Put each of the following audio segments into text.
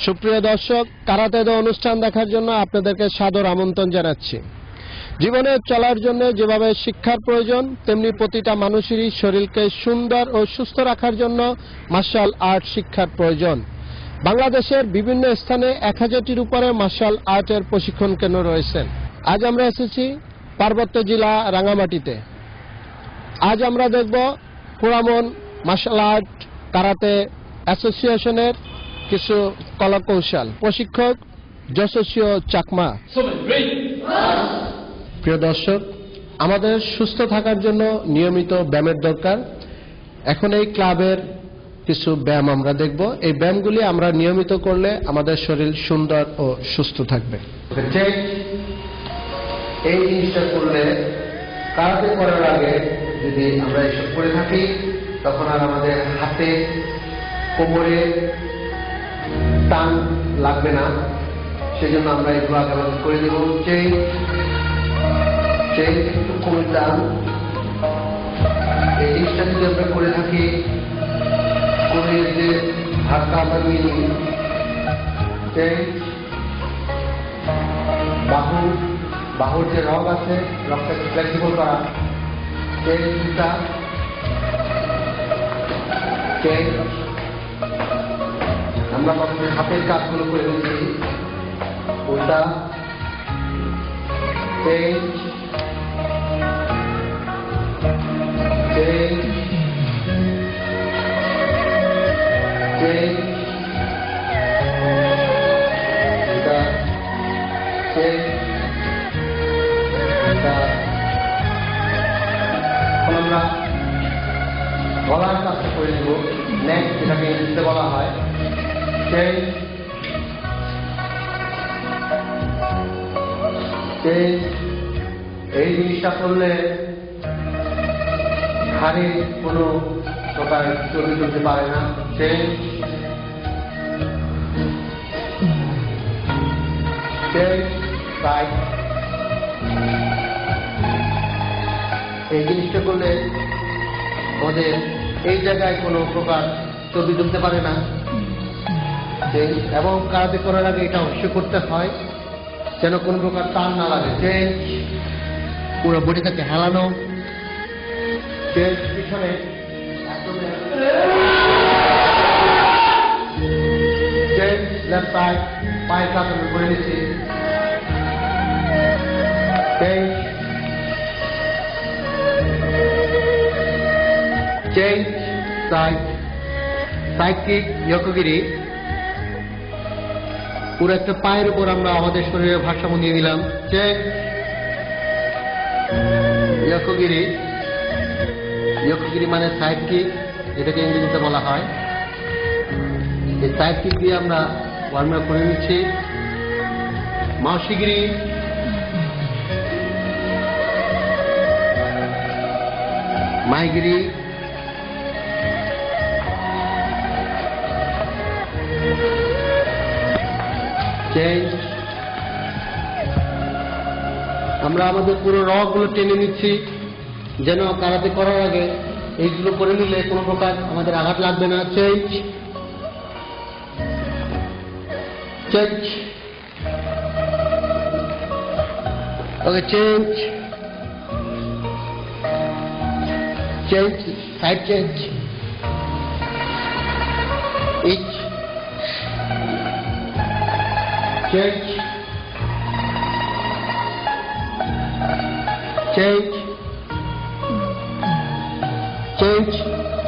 সুপ্রিয় দর্শক, কারাতে দো অনুষ্ঠান দেখার জন্য আপনাদেরকে সাদর আমন্ত্রণ জানাচ্ছি। জীবনে চলার জন্য যেভাবে শিক্ষার প্রয়োজন, তেমনি প্রতিটা মানুষেরই শরীরকে সুন্দর ও সুস্থ রাখার জন্য মার্শাল আর্ট শিক্ষার প্রয়োজন। বাংলাদেশের বিভিন্ন স্থানে 1000টির উপরে মার্শাল আর্টের প্রশিক্ষণ কেন্দ্র রয়েছে। আজ আমরা এসেছি পার্বত্য জেলা রাঙ্গামাটিতে। আজ আমরা দেখব পুরামন মার্শাল আর্ট কারাতে অ্যাসোসিয়েশনের কিছু কলাকৌশল। প্রশিক্ষক যশস্বী চাকমা। প্রিয় দর্শক, আমাদের সুস্থ থাকার জন্য নিয়মিত ব্যায়ামের দরকার। এখন এই ক্লাবের কিছু ব্যায়াম আমরা দেখব। এই ব্যায়ামগুলি আমরা নিয়মিত করলে আমাদের শরীর সুন্দর ও সুস্থ থাকবে। এই জিনিসটা করলে কারাতে করার আগে যদি আমরা এসব করে থাকি, তখন আর আমাদের হাতে কোমরে টান লাগবে না। সেজন্য আমরা এগুলো আগে করে দেব। একটু কোমর টান, এই জিনিসটা যদি আমরা করে থাকি, কোমরের যে হাতটা আমরা নিয়ে নিই, বাহুর যে রগ আছে, রগটাকে ফ্লেক্সিবল করা, আমরা প্রথমে হাতের কাজগুলো করে নিচ্ছি। উল্টা আমরা গলার কাজটা করে দেব। নেক, যেটাকে ইংরেজিতে বলা হয়। এই জিনিসটা করলে ঘাড়ে কোনো প্রকার চর্বি চলতে পারে না। এই জিনিসটা করলে ওদের এই জায়গায় কোনো প্রকার চর্বি জমতে পারে না। এবং কারাতে করার আগে এটা অবশ্যই করতে হয় যেন কোনো প্রকার টান না লাগে। পুরো বডিটাকে হেলানো, পিছনে লেফট সাইড পায়ের কাজ আমি করে নিচ্ছি। সাইড কিক, ইয়োকোগিরি। পুরো একটা পায়ের উপর আমরা আমাদের শরীরের ভারসাম্য নিয়ে নিলাম। ইয়োকোগিরি মানে সাইড কিক, এটাকে ইংরেজিতে বলা হয়। এই সাইড কিক দিয়ে আমরা ওয়ার্ম আপ করে নিচ্ছি। মাওশিগিরি, মাইগিরি, আমরা আমাদের পুরো রগগুলো টেনে নিচ্ছি যেন কারাতে করার আগে এইগুলো করে নিলে কোনো প্রকার আমাদের আঘাত লাগবে না। Okay, side change, change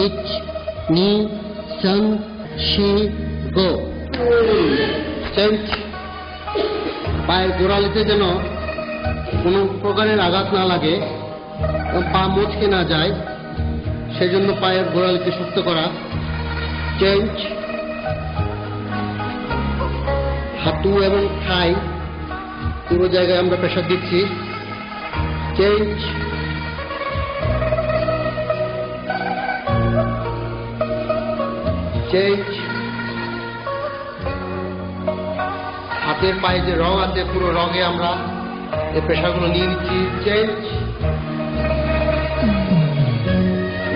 each knee sun she go change। পায়ের গোড়ালিতে যেন কোনো প্রকারের আঘাত না লাগে, পা মুচকে না যায়, সেজন্য পায়ের গোড়ালিকে শক্ত করা। চেঞ্জ, হাঁটু এবং থাই পুরো জায়গায় আমরা প্রেসার দিচ্ছি। চেঞ্জ, হাতের পায়ে যে রগ আছে, পুরো রগে আমরা এই প্রেসারগুলো নিয়ে নিচ্ছি। চেঞ্জ,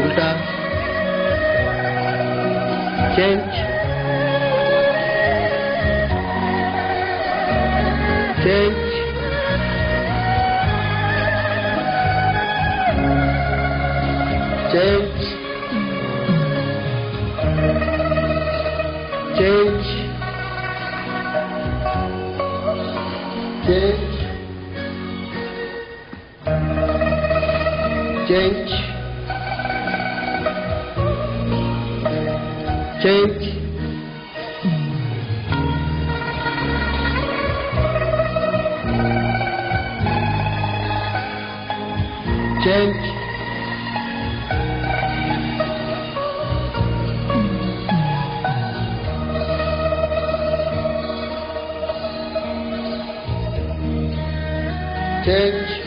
উল্টা, change, Change. Change. Change. Change. Change. Change. Change. Change.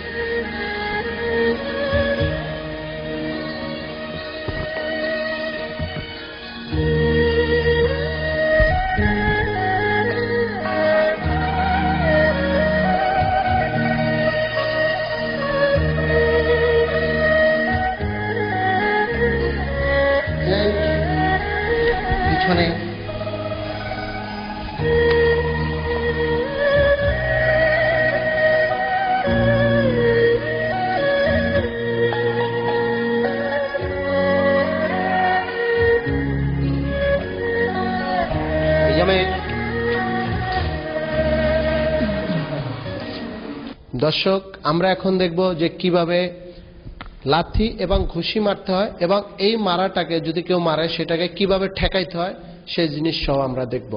পিছনে দর্শক, আমরা এখন দেখব যে কিভাবে লাথি এবং ঘুষি মারতে হয় এবং এই মারাটাকে যদি কেউ মারে সেটাকে কিভাবে ঠেকাইতে হয় সেই জিনিস সহ আমরা দেখব।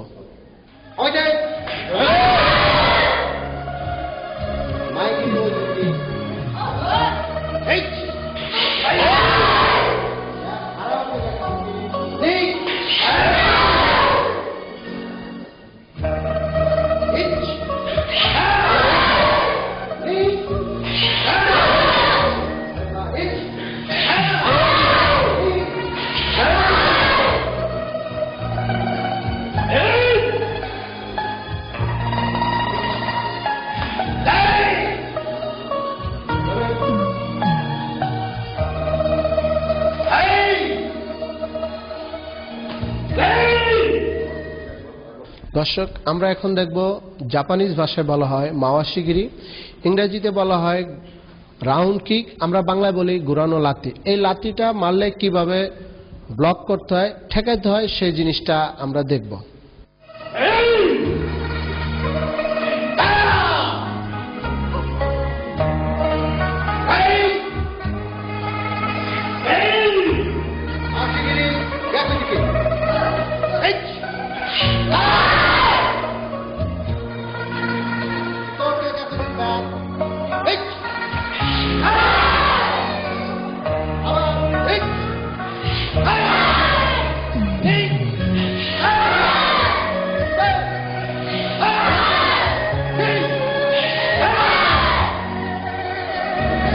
দর্শক, আমরা এখন দেখব জাপানিজ ভাষায় বলা হয় মাওয়াশিগিরি, ইংরেজিতে বলা হয় রাউন্ড কিক, আমরা বাংলায় বলি ঘুরানো লাথি। এই লাথিটা মারলে কিভাবে ব্লক করতে হয়, ঠেকাইতে হয় সেই জিনিসটা আমরা দেখব।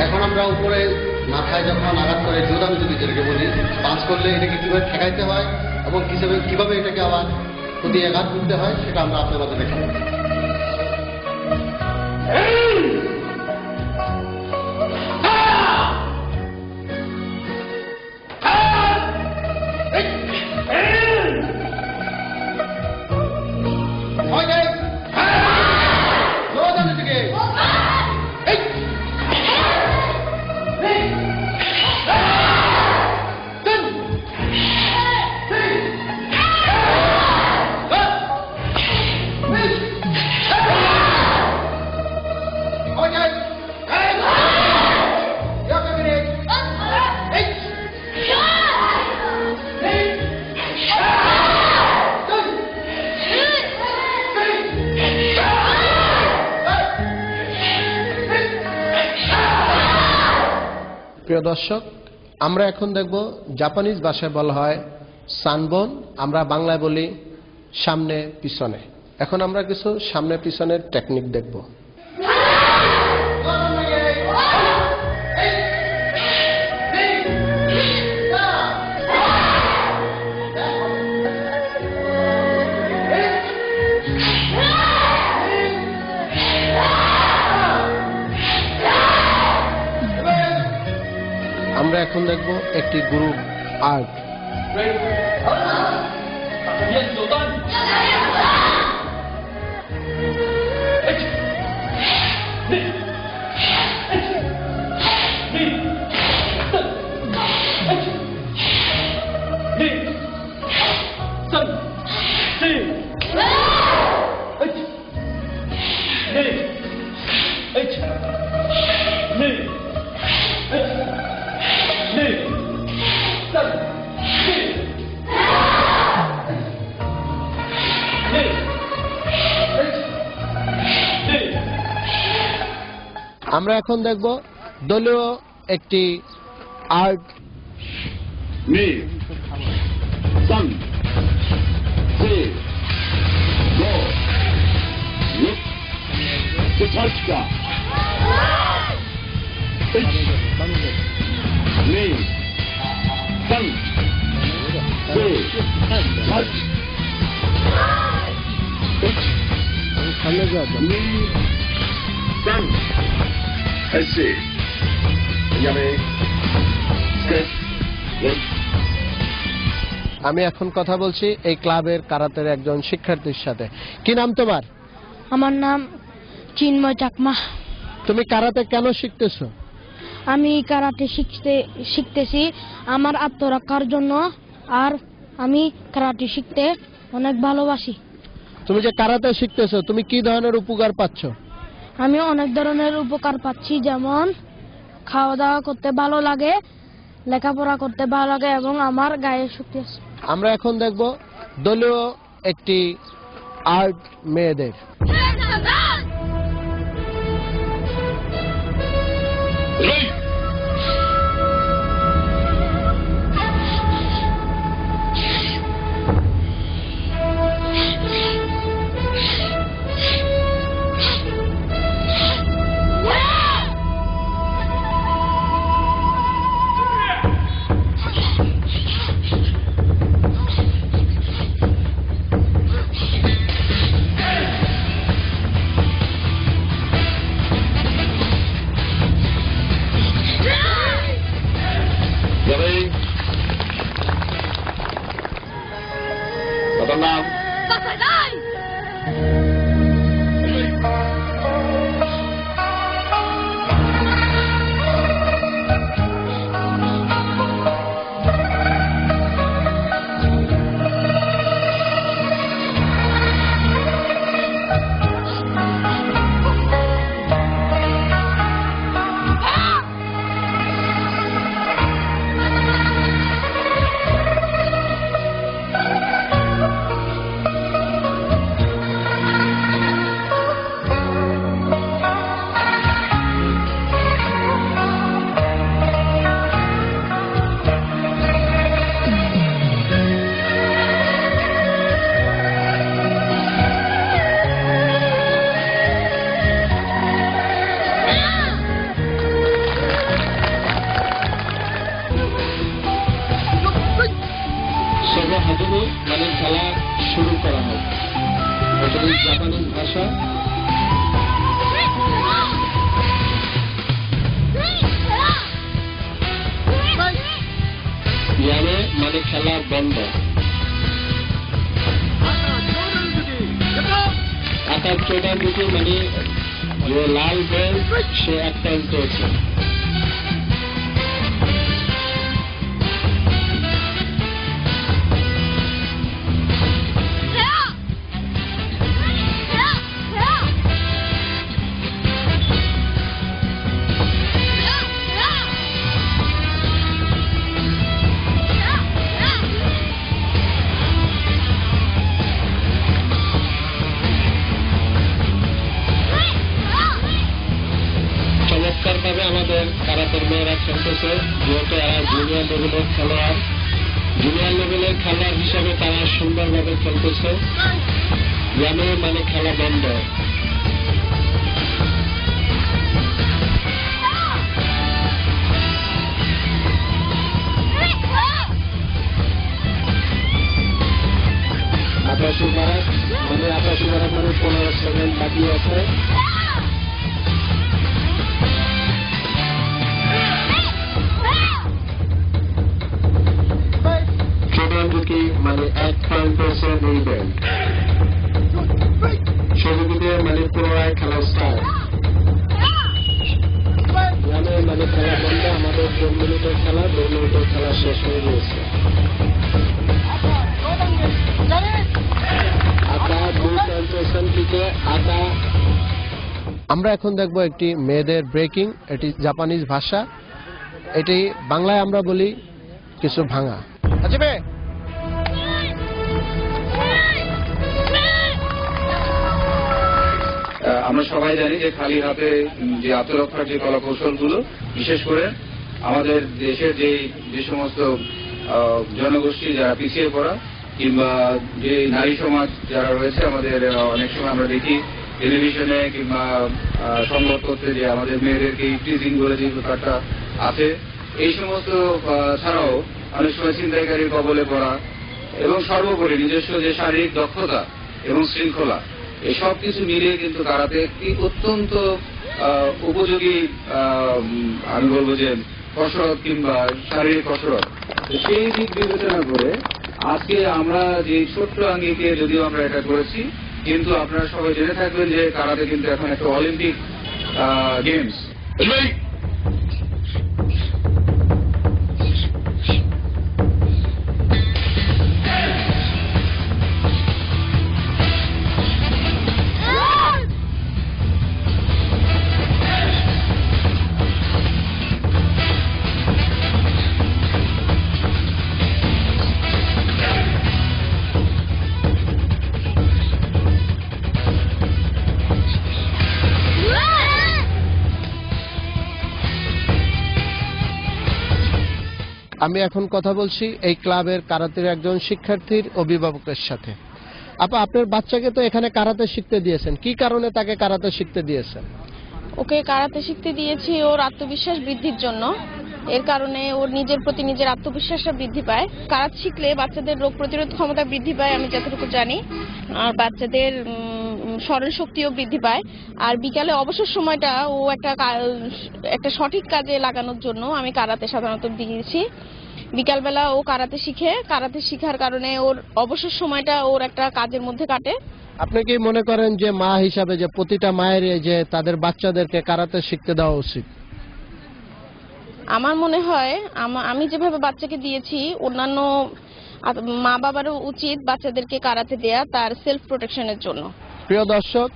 এখন আমরা উপরে মাথায় যখন আঘাত করে জোদান যদি যেটাকে বলি, পাঁচ করলে এটাকে কিভাবে ঠেকাইতে হয় এবং কিভাবে এটাকে আবার প্রতি আঘাত করতে হয় সেটা আমরা আপনার মাঝে দেখাবো। প্রিয় দর্শক, আমরা এখন দেখব জাপানিজ ভাষায় বলা হয় সানবন, আমরা বাংলায় বলি সামনে পিছনে। এখন আমরা কিছু সামনে পিছনের টেকনিক দেখব। আমরা এখন দেখব একটি গ্রুপ আর্ট। আমরা এখন দেখব দলীয় একটি আর্ট। আমি এখন কথা বলছি এই ক্লাবের কারাতের একজন শিক্ষার্থীর সাথে। কি নাম তোমার? আমার নাম চিন্ময় চাকমা। তুমি কারাতে কেন শিখতেছো? আমি কারাতে শিখতেছি আমার আত্মরক্ষার জন্য, আর আমি কারাতে শিখতে অনেক ভালোবাসি। তুমি যে কারাতে শিখতেছো তুমি কি ধরনের উপকার পাচ্ছ? আমি অনেক ধরনের উপকার পাচ্ছি, যেমন খাওয়া দাওয়া করতে ভালো লাগে, লেখাপড়া করতে ভালো লাগে এবং আমার গায়ে শক্তি আছে। আমরা এখন দেখব দলীয় একটি আর্ট মেয়েদের। নাম হাতুড়ি মানে খেলা শুরু করা হয়। এটা জাপানিজ ভাষা। ইয়ানে মানে খেলা বন্ধ। আকার চোটার দিকে মানে যে লাল বেল্ট সে একটা উঠেছে। চমৎকারভাবে আমাদের কারাতের মেয়েরা খেলতেছে, যেহেতু এরা জুনিয়র লেভেলের খেলোয়াড়। জুনিয়র লেভেলের খেলোয়াড় হিসাবে তারা সুন্দরভাবে খেলতেছে। ইয়ানে মানে খেলা বন্ধ। আটাশি বারাক মানে 15 সেকেন্ড বাকি আছে। মানে 1 পয়েন্ট পেয়েছে এই বেল্ট। সেদিকে মানে পুনরায় খেলা স্টার্ট। মানে খেলা বন্ধ। আমাদের 2 মিনিটের খেলা, 2 মিনিটের খেলা শেষ হয়ে গিয়েছে। আমরা এখন দেখব একটি মেয়েদের ব্রেকিং। এটি জাপানিজ ভাষা। এটি বাংলায় আমরা বলি কিছু ভাঙা। আমরা সবাই জানি যে খালি হাতে যে আত্মরক্ষার যে কলাকৌশলগুলো, বিশেষ করে আমাদের দেশের যে সমস্ত জনগোষ্ঠী যারা পিছিয়ে পড়া কিংবা যে নারী সমাজ যারা রয়েছে, আমাদের অনেক সময় আমরা দেখি টেলিভিশনে কিংবা সংবাদপত্রে যে আমাদের মেয়েদেরকে টিজিং বলে যে ব্যাপারটা আছে, এই সমস্ত ছাড়াও অনেক সময় ছিনতাইকারীর কবলে পড়া এবং সর্বোপরি নিজস্ব যে শারীরিক দক্ষতা এবং শৃঙ্খলা, এই সব কিছু মিলিয়ে কিন্তু কারাতে একটি অত্যন্ত উপযোগী আমি বলবো যে কসরত কিংবা শারীরিক কসরত। সেই দিক বিবেচনা করে আজকে আমরা যে ছোট্ট আঙ্গিকে যদিও আমরা এটা করেছি, কিন্তু আপনারা সবাই জেনে থাকবেন যে কারাতে কিন্তু এখন একটা অলিম্পিক গেমস। আমি এখন কথা বলছি এই ক্লাবের কারাতের একজন শিক্ষার্থীর অভিভাবকের সাথে। আপা, আপনার বাচ্চাকে তো এখানে কারাতে শিখতে দিয়েছেন, কি কারণে তাকে কারাতে শিখতে দিয়েছেন? ওকে কারাতে শিখতে দিয়েছি ওর আত্মবিশ্বাস বৃদ্ধির জন্য। এর কারণে ওর নিজের প্রতি নিজের আত্মবিশ্বাসটা বৃদ্ধি পায়। কারাতে শিখলে বাচ্চাদের রোগ প্রতিরোধ ক্ষমতা বৃদ্ধি পায়, আমি যতটুকু জানি, আর বাচ্চাদের স্মরণ শক্তিও বৃদ্ধি পায়। আর বিকালে অবসর সময়টা ও একটা সঠিক কাজে লাগানোর জন্য আমি কারাতে সাধারণত দিয়েছি। বিকালবেলা ও কারাতে শিখে, কারাতে শিখার কারণে ওর অবসর সময়টা ওর একটা কাজের মধ্যে কাটে। আপনি কি মনে করেন যে মা হিসাবে যে প্রতিটা মায়ের যে তাদের বাচ্চাদেরকে কারাতে শিখতে দেওয়া উচিত? আমার মনে হয় আমি যেভাবে বাচ্চাকে দিয়েছি, অন্যান্য মা বাবারও উচিত বাচ্চাদেরকে কারাতে দেয়া, তার সেলফ প্রোটেকশনের জন্য। প্রিয় দর্শক,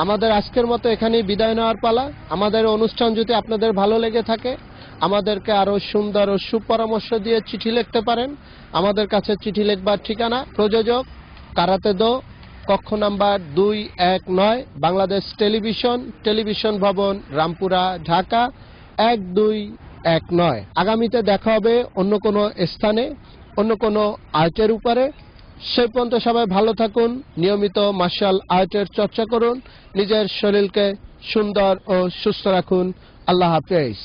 আমাদের আজকের মতো এখানেই বিদায় নেওয়ার পালা। আমাদের অনুষ্ঠান যদি আপনাদের ভালো লেগে থাকে, আমাদেরকে আরো সুন্দর ও সুপরামর্শ দিয়ে চিঠি লিখতে পারেন। আমাদের কাছে চিঠি লিখবার ঠিকানা প্রযোজক কারাতে দো, কক্ষ নাম্বার 219, বাংলাদেশ টেলিভিশন ভবন, রামপুরা, ঢাকা 1219। আগামীতে দেখা হবে অন্য কোনো স্থানে, অন্য কোনো আর্টের উপরে। সেই পর্যন্ত সবাই ভালো থাকুন, নিয়মিত মার্শাল আর্টের চর্চা করুন, নিজের শরীরকে সুন্দর ও সুস্থ রাখুন। আল্লাহ হাফেজ।